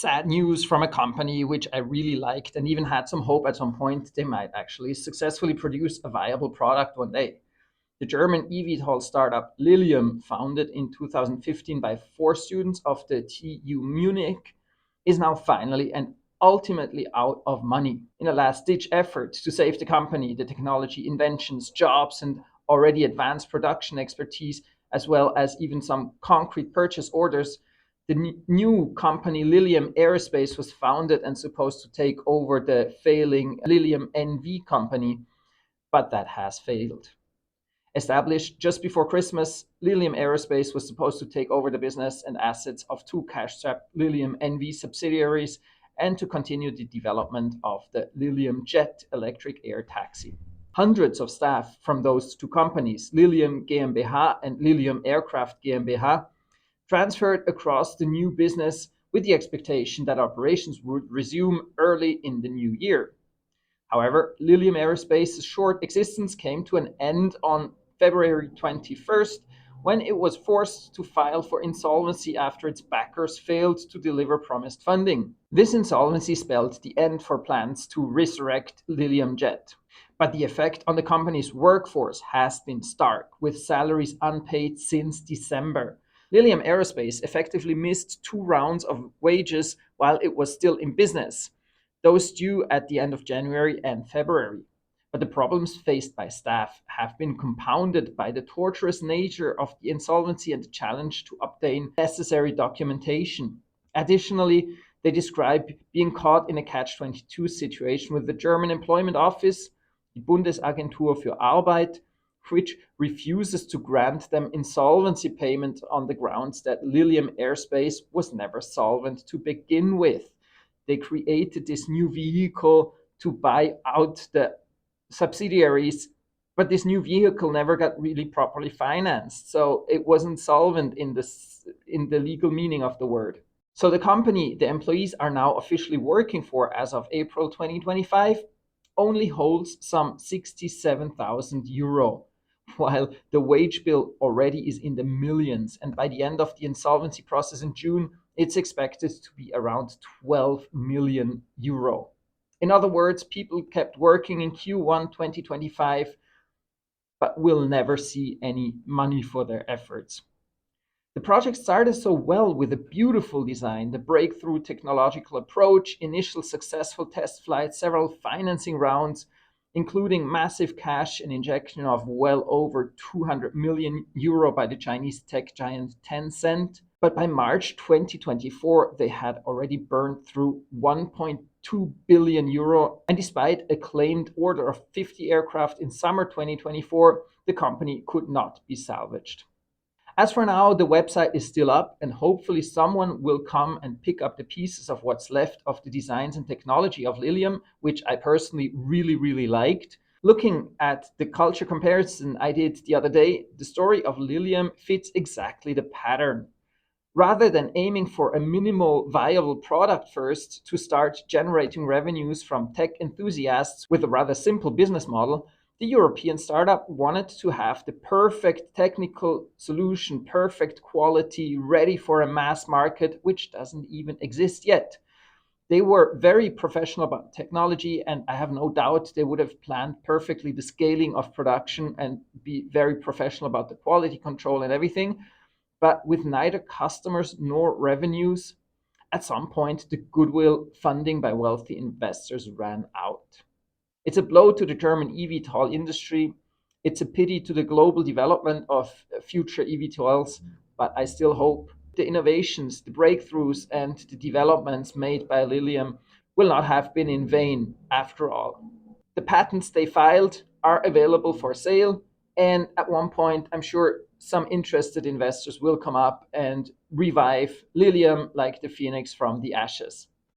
sad news from a company which I really liked and even had some hope at some point they might actually successfully produce a viable product one day. The German eVTOL startup Lilium, founded in 2015 by 4 students of the TU Munich, is now finally and ultimately out of money. In a last-ditch effort to save the company, the technology, inventions, jobs, and already advanced production expertise, as well as even some concrete purchase orders, the new company Lilium Aerospace was founded and supposed to take over the failing Lilium NV company, but that has failed. Established just before Christmas, Lilium Aerospace was supposed to take over the business and assets of two cash-strapped Lilium NV subsidiaries and to continue the development of the Lilium Jet electric air taxi. Hundreds of staff from those two companies, Lilium GmbH and Lilium Aircraft GmbH, transferred across the new business with the expectation that operations would resume early in the new year. However, Lilium Aerospace's short existence came to an end on February 21st when it was forced to file for insolvency after its backers failed to deliver promised funding. This insolvency spelled the end for plans to resurrect Lilium Jet. But the effect on the company's workforce has been stark, with salaries unpaid since December. Lilium Aerospace effectively missed 2 rounds of wages while it was still in business, those due at the end of January and February. But the problems faced by staff have been compounded by the torturous nature of the insolvency and the challenge to obtain necessary documentation. Additionally, they describe being caught in a catch-22 situation with the German Employment Office, the Bundesagentur für Arbeit, which refuses to grant them insolvency payment on the grounds that Lilium Aerospace was never solvent to begin with. They created this new vehicle to buy out the subsidiaries, but this new vehicle never got really properly financed, so it wasn't solvent in the legal meaning of the word. So the company the employees are now officially working for as of April 2025 only holds some 67,000 euro, while the wage bill already is in the millions, and by the end of the insolvency process in June, it's expected to be around 12 million euro. In other words, people kept working in Q1 2025, but will never see any money for their efforts. The project started so well with a beautiful design, the breakthrough technological approach, initial successful test flights, several financing rounds, including massive cash and injection of well over 200 million euro by the Chinese tech giant Tencent. But by March 2024, they had already burned through 1.2 billion euro. And despite a claimed order of 50 aircraft in summer 2024, the company could not be salvaged. As for now, the website is still up, and hopefully someone will come and pick up the pieces of what's left of the designs and technology of Lilium, which I personally really liked. Looking at the culture comparison I did the other day, the story of Lilium fits exactly the pattern. Rather than aiming for a minimal viable product first to start generating revenues from tech enthusiasts with a rather simple business model, the European startup wanted to have the perfect technical solution, perfect quality, ready for a mass market, which doesn't even exist yet. They were very professional about technology, and I have no doubt they would have planned perfectly the scaling of production and be very professional about the quality control and everything. But with neither customers nor revenues, at some point the goodwill funding by wealthy investors ran out. It's a blow to the German eVTOL industry. It's a pity to the global development of future eVTOLs, but I still hope the innovations, the breakthroughs, and the developments made by Lilium will not have been in vain after all. The patents they filed are available for sale, and at one point, I'm sure some interested investors will come up and revive Lilium like the phoenix from the ashes.